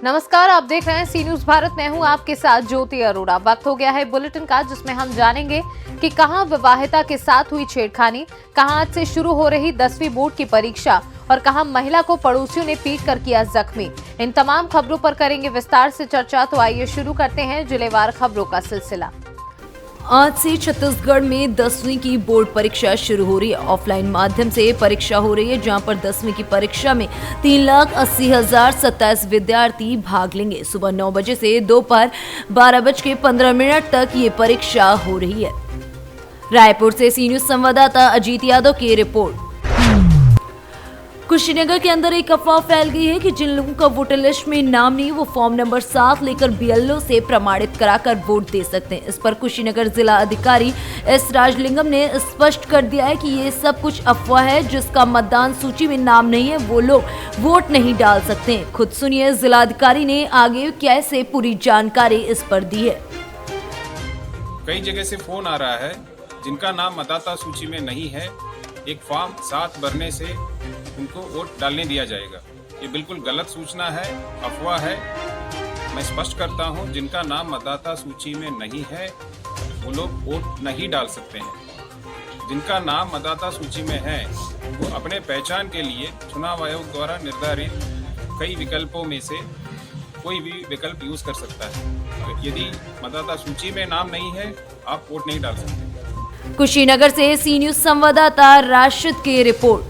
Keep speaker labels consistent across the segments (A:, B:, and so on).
A: नमस्कार, आप देख रहे हैं सी न्यूज भारत। मैं हूं आपके साथ ज्योति अरोड़ा। वक्त हो गया है बुलेटिन का, जिसमें हम जानेंगे कि कहां विवाहिता के साथ हुई छेड़खानी, कहां आज से शुरू हो रही 10वीं बोर्ड की परीक्षा और कहां महिला को पड़ोसियों ने पीट कर किया जख्मी। इन तमाम खबरों पर करेंगे विस्तार से चर्चा। तो आइए शुरू करते हैं जिलेवार खबरों का सिलसिला।
B: आज से छत्तीसगढ़ में 10वीं की बोर्ड परीक्षा शुरू हो रही है। ऑफलाइन माध्यम से परीक्षा हो रही है, जहां पर 10वीं की परीक्षा में 3,80,027 विद्यार्थी भाग लेंगे। सुबह 9 बजे से दोपहर 12:15 तक ये परीक्षा हो रही है। रायपुर से सी न्यूज संवाददाता अजीत यादव की रिपोर्ट। कुशीनगर के अंदर एक अफवाह फैल गई है कि जिन लोगों का वोटर लिस्ट में नाम नहीं, वो फॉर्म नंबर 7 लेकर BLO से प्रमाणित कराकर वोट दे सकते हैं। इस पर कुशीनगर जिला अधिकारी S राजलिंगम ने स्पष्ट कर दिया है कि ये सब कुछ अफवाह है। जिसका मतदान सूची में नाम नहीं है, वो लोग वोट नहीं डाल सकते हैं। खुद सुनिए जिला अधिकारी ने आगे कैसे पूरी जानकारी इस पर दी है।
C: कई जगह से फोन आ रहा है, जिनका नाम मतदाता सूची में नहीं है, एक फॉर्म 7 भरने से उनको वोट डालने दिया जाएगा। ये बिल्कुल गलत सूचना है, अफवाह है। मैं स्पष्ट करता हूं, जिनका नाम मतदाता सूची में नहीं है, वो लोग वोट नहीं डाल सकते हैं। जिनका नाम मतदाता सूची में है, वो अपने पहचान के लिए चुनाव आयोग द्वारा निर्धारित कई विकल्पों में से कोई भी विकल्प यूज कर सकता है। यदि मतदाता सूची में नाम नहीं है, आप वोट नहीं डाल सकते।
B: कुशीनगर से सी न्यूज संवाददाता राशिद की रिपोर्ट।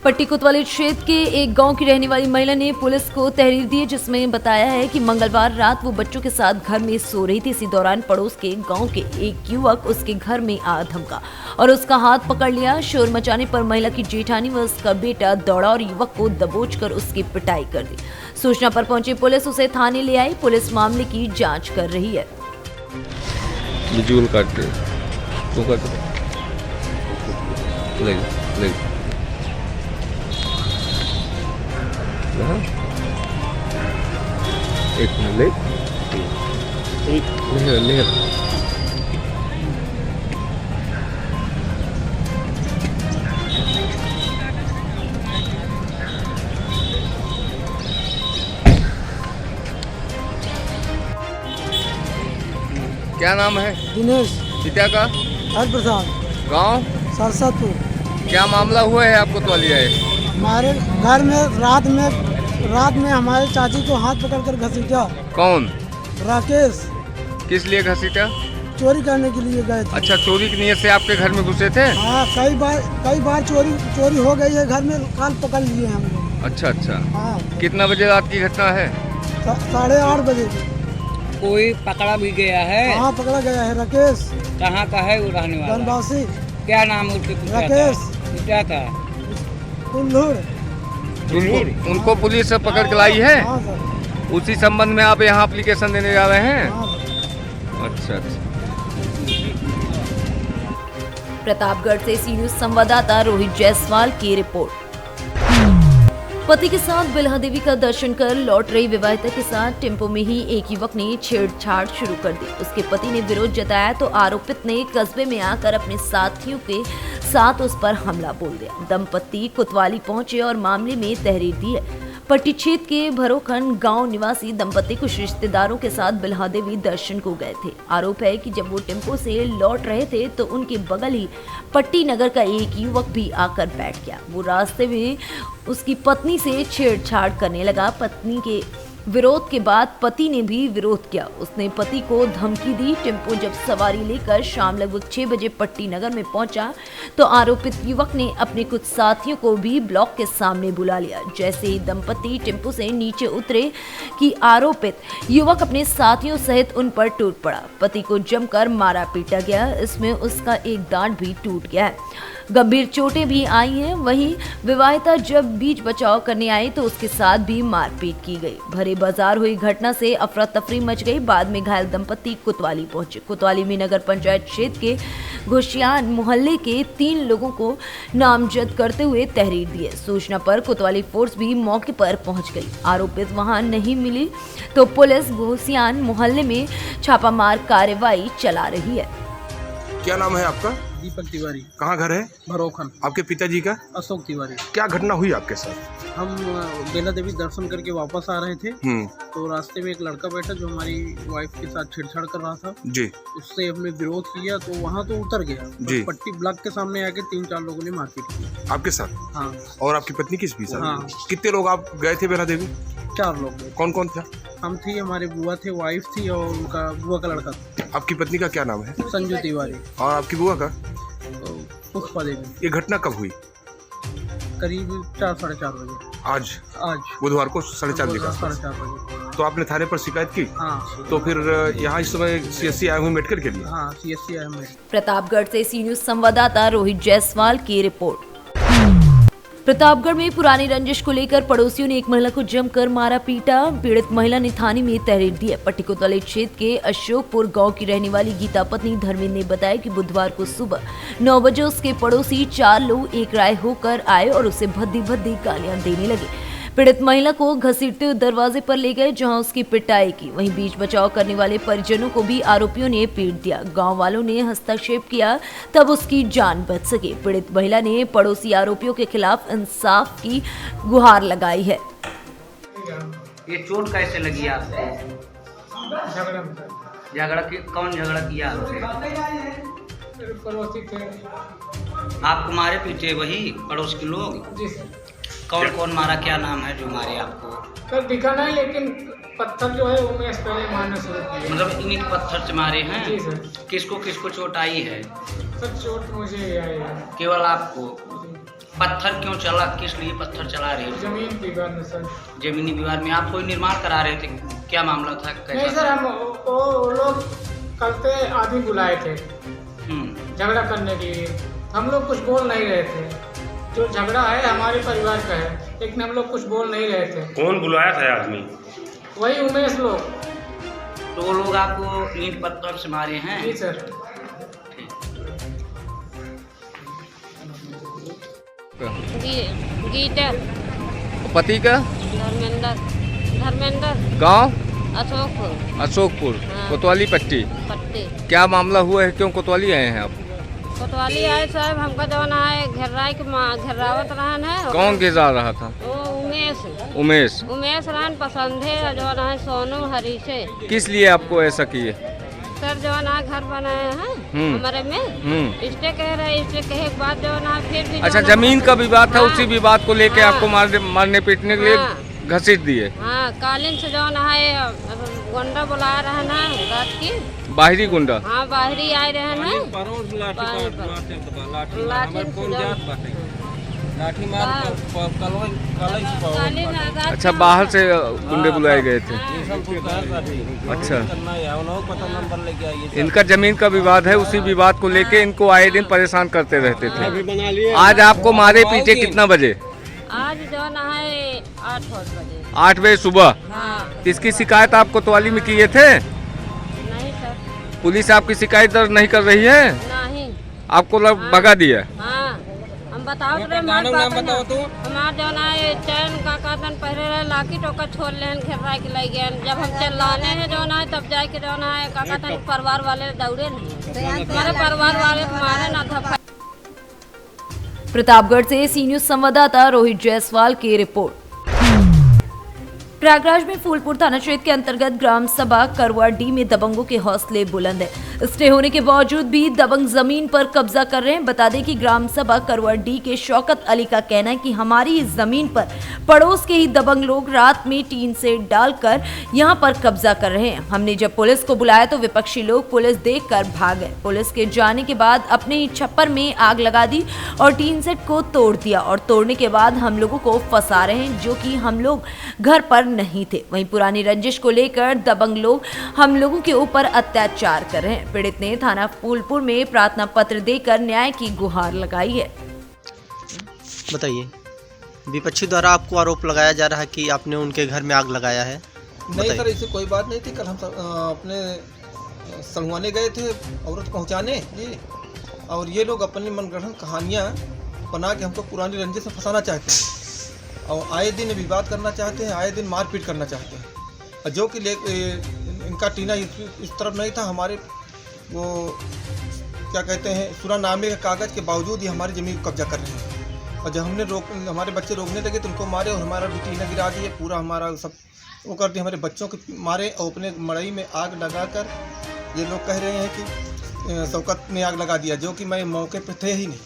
B: पट्टी कोतवाली क्षेत्र के एक गांव की रहने वाली महिला ने पुलिस को तहरीर दी, जिसमें बताया है कि मंगलवार रात वो बच्चों के साथ घर में सो रही थी। इसी दौरान पड़ोस के गांव के एक युवक उसके घर में आ धमका और उसका हाथ पकड़ लिया। शोर मचाने पर महिला की जेठानी व उसका बेटा दौड़ा और युवक को दबोचकर उसकी पिटाई कर दी। सूचना पर पहुंची पुलिस उसे थाने ले आई। पुलिस मामले की जाँच कर रही है।
D: काटते तो काटते ले एक मिनट ले क्या नाम है?
E: दिनेश।
D: पिता का?
E: हर प्रसाद।
D: गांव?
E: सरसतपुर।
D: क्या मामला हुआ है आपको तो लिया है?
E: हमारे घर में रात में हमारे चाची को हाथ पकड़कर घसीटा।
D: कौन?
E: राकेश।
D: किस लिए घसीटा?
E: चोरी करने के लिए गए थे।
D: अच्छा, चोरी की नीयत से आपके घर में घुसे थे?
E: हाँ, कई बार चोरी हो गई है घर में। काल पकड़ लिए हम लोग।
D: अच्छा।
E: हाँ।
D: कितना बजे रात की घटना है?
E: 8:30 बजे।
F: कोई पकड़ा भी गया है?
E: हाँ, पकड़ा गया है। राकेश।
F: कहाँ का है वो रहने वाला?
E: बनवासी।
F: क्या नाम उसके?
E: राकेश।
F: क्या था?
D: उनको पुलिस से पकड़ के लाई है?
E: हाँ सर।
D: उसी संबंध में आप यहाँ एप्लीकेशन देने जा रहे हैं?
E: हाँ।
D: अच्छा।
B: प्रतापगढ़ से सी न्यूज संवाददाता रोहित जायसवाल की रिपोर्ट। पति के साथ बिल्हा देवी का दर्शन कर लौट रही विवाहिता के साथ टेम्पो में ही एक युवक ने छेड़छाड़ शुरू कर दी। उसके पति ने विरोध जताया तो आरोपित ने कस्बे में आकर अपने साथियों के साथ उस पर हमला बोल दिया। दंपति कोतवाली पहुंचे और मामले में तहरीर दी है। पट्टी क्षेत्र के भरोखंड गांव निवासी दंपति कुछ रिश्तेदारों के साथ बिल्हा देवी दर्शन को गए थे। आरोप है कि जब वो टेम्पो से लौट रहे थे तो उनके बगल ही पट्टी नगर का एक युवक भी आकर बैठ गया। वो रास्ते में उसकी पत्नी से छेड़छाड़ करने लगा। पत्नी के विरोध के बाद पति ने भी विरोध किया। उसने पति को धमकी दी। टेम्पो जब सवारी लेकर शाम लगभग 6 बजे पट्टी नगर में पहुंचा तो आरोपित युवक ने अपने कुछ साथियों को भी ब्लॉक के सामने बुला लिया। जैसे ही दंपति टेम्पो से नीचे उतरे कि आरोपित युवक अपने साथियों सहित उन पर टूट पड़ा। पति को जमकर मारा पीटा गया। इसमें उसका एक दांत भी टूट गया है। गंभीर चोटें भी आई हैं। वहीं विवाहिता जब बीच बचाव करने आई तो उसके साथ भी मारपीट की गई। भरे बाजार हुई घटना से अफरा तफरी मच गई। बाद में घायल दंपति कोतवाली पहुंचे। कोतवाली में नगर पंचायत क्षेत्र के घोशियान मोहल्ले के 3 लोगों को नामजद करते हुए तहरीर दी। सूचना पर कोतवाली फोर्स भी मौके पर पहुंच गई। आरोपित वहां नहीं मिली तो पुलिस घोशियान मोहल्ले में छापामार कार्रवाई चला रही है।
G: क्या नाम है आपका? दीपक तिवारी।
H: कहाँ घर है?
G: भरोखन।
H: आपके पिताजी का?
G: अशोक तिवारी।
H: क्या घटना हुई आपके साथ?
G: हम बेला देवी दर्शन करके वापस आ रहे थे, तो रास्ते में एक लड़का बैठा जो हमारी वाइफ के साथ छेड़छाड़ कर रहा था
H: जी।
G: उससे हमने विरोध किया तो वहाँ तो उतर गया
H: जी।
G: पट्टी ब्लॉक के सामने आके 3-4 लोगों ने मारपीट की
H: आपके साथ?
G: हाँ।
H: और आपकी पत्नी किस भी साथ?
G: हाँ।
H: कितने लोग आप गए थे बेला देवी?
G: 4 लोग।
H: कौन कौन था?
G: हम थी, हमारे बुआ थे, वाइफ थी और उनका बुआ का लड़का था।
H: आपकी पत्नी का क्या नाम है?
G: संजू तिवारी।
H: और आपकी बुआ का?
G: पुष्पा देवी।
H: ये घटना कब हुई?
G: करीब 4-4:30 बजे।
H: आज
G: आज
H: बुधवार को 4:30 बजे का?
G: 4:30 बजे।
H: तो आपने थाने पर शिकायत की?
G: हाँ।
H: तो फिर यहाँ इस समय CSC आए हुए मेडिकल के लिए?
G: हाँ, CSC आए हुए।
B: प्रतापगढ़ से सी न्यूज संवाददाता रोहित जायसवाल की रिपोर्ट। प्रतापगढ़ में पुरानी रंजिश को लेकर पड़ोसियों ने एक महिला को जमकर मारा पीटा। पीड़ित महिला ने थाने में तहरीर दी है। पट्टिकोतले क्षेत्र के अशोकपुर गांव की रहने वाली गीता पत्नी धर्मेंद्र ने बताया कि बुधवार को सुबह 9 बजे उसके पड़ोसी 4 लोग एक राय होकर आए और उसे भद्दी भद्दी गालियां देने लगे। पीड़ित महिला को घसीटते हुए दरवाजे पर ले गए जहां उसकी पिटाई की। वहीं बीच बचाव करने वाले परिजनों को भी आरोपियों ने पीट दिया। गांव वालों ने हस्तक्षेप किया तब उसकी जान बच सके। पीड़ित महिला ने पड़ोसी आरोपियों के खिलाफ इंसाफ की गुहार लगाई है।
F: ये चोट कैसे लगी आपको? झगड़ा कौन झगड़ा किया आपसे?
G: पड़ोसी थे।
F: आपको मारे पीटे वही पड़ोस के लोग?
G: जी सर।
F: कौन कौन मारा, क्या नाम है जो मारे आपको?
G: सर दिखा नहीं, लेकिन पत्थर जो है वो मैं पहले मारना शुरू किया।
F: मतलब इन्हीं पत्थर से मारे हैं?
G: जी सर।
F: किसको किसको चोट आई है?
G: सर चोट मुझे आई है।
F: केवल आपको? पत्थर क्यों चला, किस लिए पत्थर चला रहे थे?
G: जमीन विवाद में सर।
F: जमीनी विवाद में आप कोई निर्माण करा रहे थे, क्या मामला था?
G: नहीं सर, हम वो लोग कल से आदमी बुलाए थे झगड़ा करने के लिए। हम लोग कुछ बोल नहीं रहे थे। जो झगड़ा है हमारे परिवार का है, लेकिन हम लोग कुछ बोल नहीं रहे थे।
I: कौन बुलाया था आदमी?
G: वही उमेश लोग।
F: तो वो लोग आपको ईंट पत्थर से मारे हैं?
G: जी सर।
A: गीता
D: पति का?
A: धर्मेंद्र।
D: गांव?
A: अशोकपुर।
D: हाँ। कोतवाली पट्टी। क्या मामला हुआ है, क्यों कोतवाली आए हैं आप?
A: कोतवाली आए साहब, हमका जौन है घेरावत रहन है।
D: कौन घेरा रहा था?
A: वो उमेश रहन पसंद है जौन है सोनू हरी से।
D: किस लिए आपको ऐसा किए?
A: सर जौन है घर बनाए हैं हमारे में, इसलिए कह रहे, इसलिए कहे के बाद जौन है फिर भी।
D: अच्छा, जमीन का विवाद था। उसी विवाद को लेके आपको मारने पीटने के लिए घसीट दिए?
A: हाँ, कालीन से जौन है गुंडा बुला रहे हैं रात की।
D: बाहरी गुंडा?
A: हाँ, बाहरी आए रहे हैं।
D: अच्छा, बाहर से गुंडे बुलाए गए थे। अच्छा, इनका जमीन का विवाद है, उसी विवाद को लेके इनको आए दिन परेशान करते रहते थे। आज आपको मारे पीछे कितना बजे?
A: आज जो है 8 बजे।
D: 8 बजे सुबह?
A: हाँ।
D: इसकी शिकायत आप कोतवाली में किए थे?
A: नहीं सर।
D: पुलिस आपकी शिकायत दर्ज नहीं कर रही है?
A: नहीं।
D: आपको भगा दिया?
A: हाँ, हम बताओ हमार जो है चैन का कातन पहले रहे लाकी टोका छोड़ ले घेरा के ले गए। जब हम चिल्लाने हैं जो है तब जाके जो है काका परिवार वाले दौड़े नहीं, हमारे परिवार वाले मारे ना था।
B: प्रतापगढ़ से सी न्यूज संवाददाता रोहित जायसवाल की रिपोर्ट। प्रयागराज में फूलपुर थाना क्षेत्र के अंतर्गत ग्राम सभा करवाडी में दबंगों के हौसले बुलंद है। स्टे होने के बावजूद भी दबंग जमीन पर कब्जा कर रहे हैं। बता दें कि ग्राम सभा करवाडी के शौकत अली का कहना है कि हमारी इस जमीन पर पड़ोस के ही दबंग लोग रात में टीन से डालकर यहां पर कब्जा कर रहे हैं। हमने जब पुलिस को बुलाया तो विपक्षी लोग पुलिस देखकर भाग गए। पुलिस के जाने के बाद अपने ही छप्पर में आग लगा दी और टीन सेट को तोड़ दिया और तोड़ने के बाद हम लोगों को फंसा रहे हैं, जो कि हम लोग घर पर नहीं थे। वहीं पुरानी रंजिश को लेकर दबंग लोग हम लोगों के ऊपर अत्याचार कर रहे हैं। पीड़ित ने थाना फूलपुर में प्रार्थना पत्र देकर न्याय की गुहार लगाई है।
J: बताइए, विपक्षी द्वारा आपको आरोप लगाया जा रहा है कि आपने उनके घर में आग लगाया है।
K: नहीं सर, ऐसी कोई बात नहीं थी। कल हम अपने संगवाने गए थे औरत पहुंचाने जी, और ये लोग अपनी मनगढ़ंत कहानियाँ बना के हमको पुरानी रंजिश में फंसाना चाहते हैं और आए दिन विवाद करना चाहते हैं, आए दिन मारपीट करना चाहते हैं। जो कि इनका टीना इस तरफ नहीं था, हमारे वो क्या कहते हैं सुरानामे के कागज़ के बावजूद ही हमारी ज़मीन को कब्जा कर रहे हैं। और जब हमने हमारे बच्चे रोकने लगे तो उनको मारे और हमारा भी टीना गिरा दिए, पूरा हमारा सब वो कर दिए, हमारे बच्चों के मारे और अपने मड़ई में आग लगाकर ये लोग कह रहे हैं कि शौकत ने आग लगा दिया, जो कि मैं मौके पर थे ही नहीं।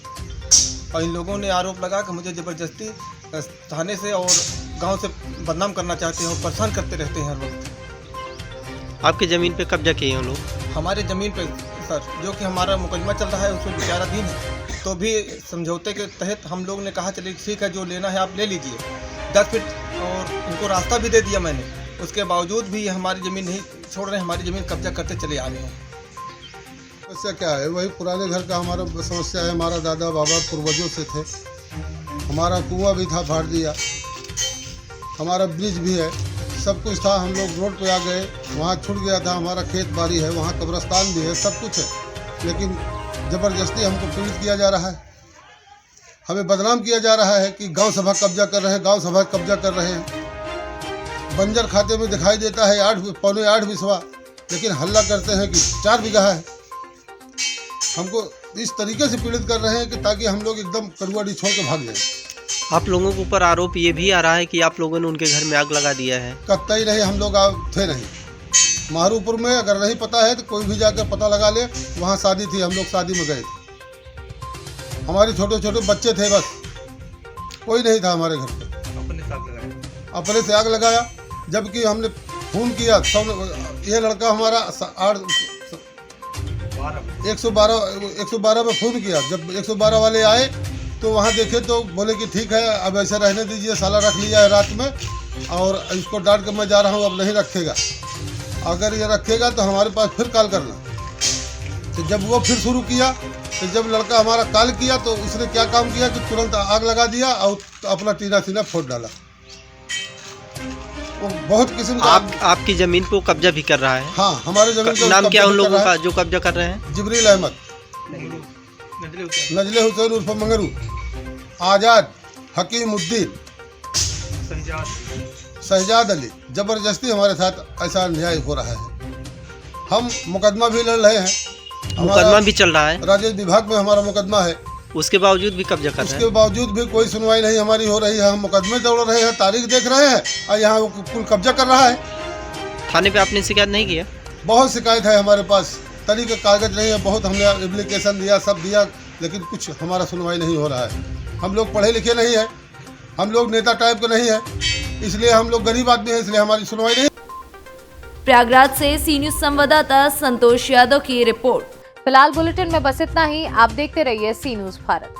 K: और इन लोगों ने आरोप लगा कि मुझे ज़बरदस्ती थाने से और गांव से बदनाम करना चाहते हैं और परेशान करते रहते हैं हर वक्त।
J: आपकी ज़मीन पे कब्जा किए हैं लोग?
K: हमारे ज़मीन पे सर, जो कि हमारा मुकदमा चल रहा है उसमें विचाराधीन है, तो भी समझौते के तहत हम लोग ने कहा चलिए ठीक है, जो लेना है आप ले लीजिए 10 फीट, और उनको रास्ता भी दे दिया मैंने। उसके बावजूद भी हमारी ज़मीन नहीं छोड़ रहे, हमारी ज़मीन कब्जा करते चले आ रहे हैं।
I: समस्या क्या है? वही पुराने घर का हमारा समस्या है। हमारा दादा बाबा पूर्वजों से थे, हमारा कुआं भी था, फाड़ दिया, हमारा ब्रिज भी है, सब कुछ था। हम लोग रोड पे आ गए, वहाँ छूट गया था, हमारा खेत बाड़ी है, वहाँ कब्रिस्तान भी है, सब कुछ है, लेकिन ज़बरदस्ती हमको पीड़ित किया जा रहा है। हमें बदनाम किया जा रहा है कि गांव सभा कब्जा कर रहे हैं, गांव सभा कब्जा कर रहे हैं। बंजर खाते में दिखाई देता है 8.25 बिस्वा, लेकिन हल्ला करते हैं कि 4 बीघा है। हमको इस तरीके से पीड़ित कर रहे हैं कि ताकि हम लोग एकदम करुआड़ी छोड़ के भाग जाएं।
J: आप लोगों के ऊपर आरोप ये भी आ रहा है कि आप लोगों ने उनके घर में आग लगा दिया है।
I: कतई नहीं, हम लोग थे नहीं। मारूपुर में अगर नहीं पता है तो कोई भी जाकर पता लगा ले, वहाँ शादी थी, हम लोग शादी में गए थे, हमारे छोटे छोटे बच्चे थे, बस कोई नहीं था हमारे घर पे। अपने से आग लगाया, जबकि हमने फोन किया, सब ये लड़का हमारा 112 में फ़ोन किया। जब 112 वाले आए तो वहाँ देखे तो बोले कि ठीक है, अब ऐसे रहने दीजिए, साला रख लिया है रात में और इसको डांट कर मैं जा रहा हूँ, अब नहीं रखेगा, अगर ये रखेगा तो हमारे पास फिर कॉल करना। तो जब वो फिर शुरू किया, तो जब लड़का हमारा कॉल किया तो उसने क्या काम किया कि तुरंत आग लगा दिया और अपना टीना सीना फोड़ डाला। वो बहुत किस्म का
J: आपकी ज़मीन पे वो कब्जा भी कर रहा है?
I: हाँ, हमारे ज़मीन का
J: नाम क्या उन लोगों का जो कब्जा कर रहे हैं?
I: जिब्रील अहमद, नजले हुसैन उर्फ मंगरू, आज़ाद, हकीम उद्दीन, शहजाद अली। ज़बरदस्ती हमारे साथ ऐसा अन्याय हो रहा है। हम मुकदमा भी लड़ रहे हैं,
J: मुकदमा भी चल रहा है,
I: राजस्व विभाग में हमारा मुकदमा है,
J: उसके बावजूद भी कब्जा कर रहे हैं।
I: उसके बावजूद भी कोई सुनवाई नहीं हमारी हो रही है। हम मुकदमे दौड़ रहे हैं, तारीख देख रहे हैं, और यहाँ वो कुल कब्जा कर रहा है।
J: थाने पे आपने शिकायत नहीं किया?
I: बहुत शिकायत है हमारे पास, तरीके कागज नहीं है, बहुत हमने एप्लीकेशन दिया, सब दिया, लेकिन कुछ हमारा सुनवाई नहीं हो रहा है। हम लोग पढ़े लिखे नहीं है, हम लोग नेता टाइप के नहीं है, इसलिए हम लोग गरीब आदमी हैं, इसलिए हमारी सुनवाई नहीं।
B: प्रयागराज से सी न्यूज़ संवाददाता संतोष यादव की रिपोर्ट।
A: फिलहाल बुलेटिन में बस इतना ही। आप देखते रहिए सी न्यूज़ भारत।